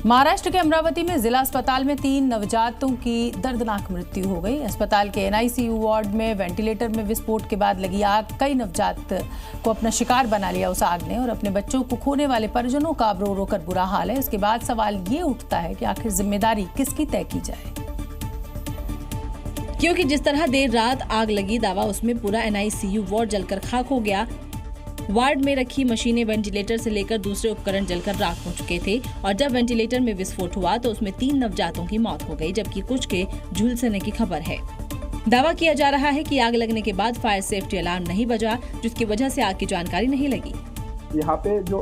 महाराष्ट्र के अमरावती में जिला अस्पताल में 3 नवजातों की दर्दनाक मृत्यु हो गई। अस्पताल के एनआईसीयू वार्ड में वेंटिलेटर में विस्फोट के बाद लगी आग कई नवजात को अपना शिकार बना लिया उस आग ने, और अपने बच्चों को खोने वाले परिजनों का अब रो रो कर बुरा हाल है। इसके बाद सवाल ये उठता है कि आखिर जिम्मेदारी किसकी तय की जाए, क्योंकि जिस तरह देर रात आग लगी, दावा उसमें पूरा एनआईसीयू वार्ड जलकर खाक हो गया। वार्ड में रखी मशीनें, वेंटिलेटर से लेकर दूसरे उपकरण जलकर राख हो चुके थे, और जब वेंटिलेटर में विस्फोट हुआ तो उसमें 3 नवजातों की मौत हो गई, जबकि कुछ के झुलसने की खबर है। दावा किया जा रहा है कि आग लगने के बाद फायर सेफ्टी अलार्म नहीं बजा, जिसकी वजह से आग की जानकारी नहीं लगी। यहाँ पे जो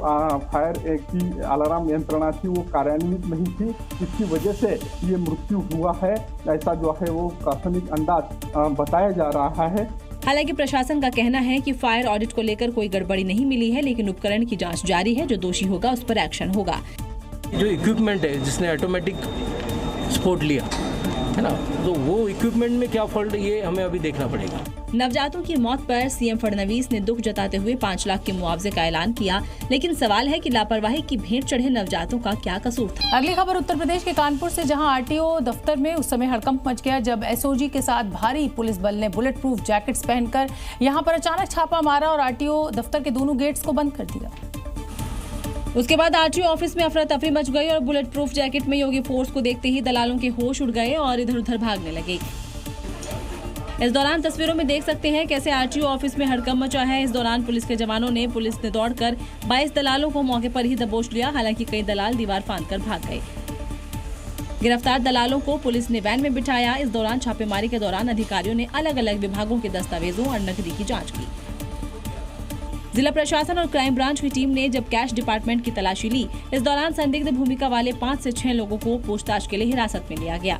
फायर की अलार्म यंत्रणा थी वो कार्यान्वित नहीं थी, इसकी वजह से ये मृत्यु हुआ है, ऐसा जो है वो प्राथमिक अंदाज बताया जा रहा है। हालांकि प्रशासन का कहना है कि फायर ऑडिट को लेकर कोई गड़बड़ी नहीं मिली है, लेकिन उपकरण की जांच जारी है। जो दोषी होगा उस पर एक्शन होगा। जो इक्विपमेंट है जिसने ऑटोमेटिक स्फोट लिया है ना, तो वो इक्विपमेंट में क्या फॉल्ट, ये हमें अभी देखना पड़ेगा। नवजातों की मौत पर सीएम फडणवीस ने दुख जताते हुए 5 लाख के मुआवजे का ऐलान किया, लेकिन सवाल है कि लापरवाही की भेंट चढ़े नवजातों का क्या कसूर था। अगली खबर उत्तर प्रदेश के कानपुर से, जहां आरटीओ दफ्तर में उस समय हड़कंप मच गया जब एसओजी के साथ भारी पुलिस बल ने बुलेट प्रूफ जैकेट्स पहनकर यहां पर अचानक छापा मारा और आरटीओ दफ्तर के दोनों गेट्स को बंद कर दिया। उसके बाद आरटीओ ऑफिस में अफरा तफरी मच गई और बुलेट प्रूफ जैकेट में योगी फोर्स को देखते ही दलालों के होश उड़ गए और इधर उधर भागने लगे। इस दौरान तस्वीरों में देख सकते हैं कैसे आरटीओ ऑफिस में हड़कंप मचा है। इस दौरान पुलिस के जवानों ने दौड़कर 22 दलालों को मौके पर ही दबोच लिया। हालांकि कई दलाल दीवार फांदकर भाग गए। गिरफ्तार दलालों को पुलिस ने वैन में बिठाया। इस दौरान छापेमारी के दौरान अधिकारियों ने अलग अलग विभागों के दस्तावेजों और नकदी की जाँच की। जिला प्रशासन और क्राइम ब्रांच की टीम ने जब कैश डिपार्टमेंट की तलाशी ली, इस दौरान संदिग्ध भूमिका वाले 5 से 6 लोगों को पूछताछ के लिए हिरासत में लिया गया।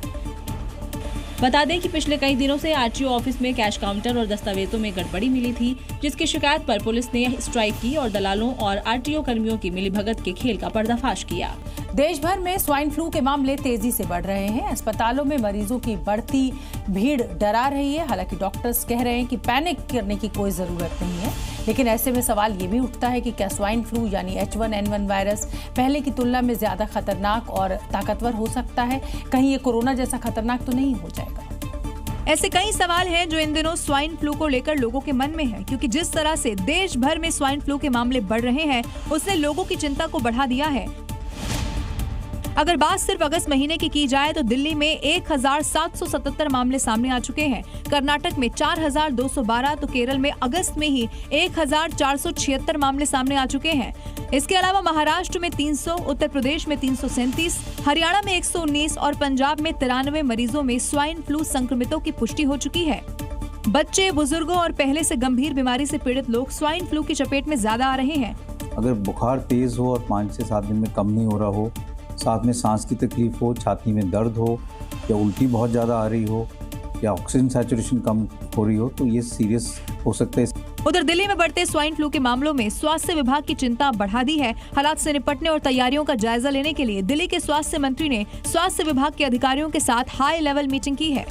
बता दें कि पिछले कई दिनों से आरटीओ ऑफिस में कैश काउंटर और दस्तावेजों में गड़बड़ी मिली थी, जिसकी शिकायत पर पुलिस ने स्ट्राइक की और दलालों और आरटीओ कर्मियों की मिलीभगत के खेल का पर्दाफाश किया। देश भर में स्वाइन फ्लू के मामले तेजी से बढ़ रहे हैं। अस्पतालों में मरीजों की बढ़ती भीड़ डरा रही है। हालांकि डॉक्टर्स कह रहे हैं कि पैनिक करने की कोई जरूरत नहीं है, लेकिन ऐसे में सवाल ये भी उठता है कि क्या स्वाइन फ्लू यानी H1N1 वायरस पहले की तुलना में ज्यादा खतरनाक और ताकतवर हो सकता है? कहीं ये कोरोना जैसा खतरनाक तो नहीं हो जाएगा? ऐसे कई सवाल हैं जो इन दिनों स्वाइन फ्लू को लेकर लोगों के मन में है, क्योंकि जिस तरह से देश भर में स्वाइन फ्लू के मामले बढ़ रहे हैं उसने लोगों की चिंता को बढ़ा दिया है। अगर बात सिर्फ अगस्त महीने की जाए तो दिल्ली में 1777 मामले सामने आ चुके हैं, कर्नाटक में 4212, तो केरल में अगस्त में ही 1476 मामले सामने आ चुके हैं। इसके अलावा महाराष्ट्र में 300, उत्तर प्रदेश में 337, हरियाणा में 119 और पंजाब में 93 मरीजों में स्वाइन फ्लू संक्रमितों की पुष्टि हो चुकी है। बच्चे, बुजुर्गों और पहले से गंभीर बीमारी से पीड़ित लोग स्वाइन फ्लू की चपेट में ज्यादा आ रहे हैं। अगर बुखार तेज हो और 5 से 7 दिन में कम नहीं हो रहा हो, साथ में सांस की तकलीफ हो, छाती में दर्द हो, या उल्टी बहुत ज़्यादा आ रही हो, या ऑक्सीजन सैचुरेशन कम हो रही हो, तो ये सीरियस हो सकता है। उधर दिल्ली में बढ़ते स्वाइन फ्लू के मामलों में स्वास्थ्य विभाग की चिंता बढ़ा दी है। हालात से निपटने और तैयारियों का जायजा लेने के लिए दिल्ली के स्वास्थ्य मंत्री ने स्वास्थ्य विभाग के अधिकारियों के साथ हाई लेवल मीटिंग की है।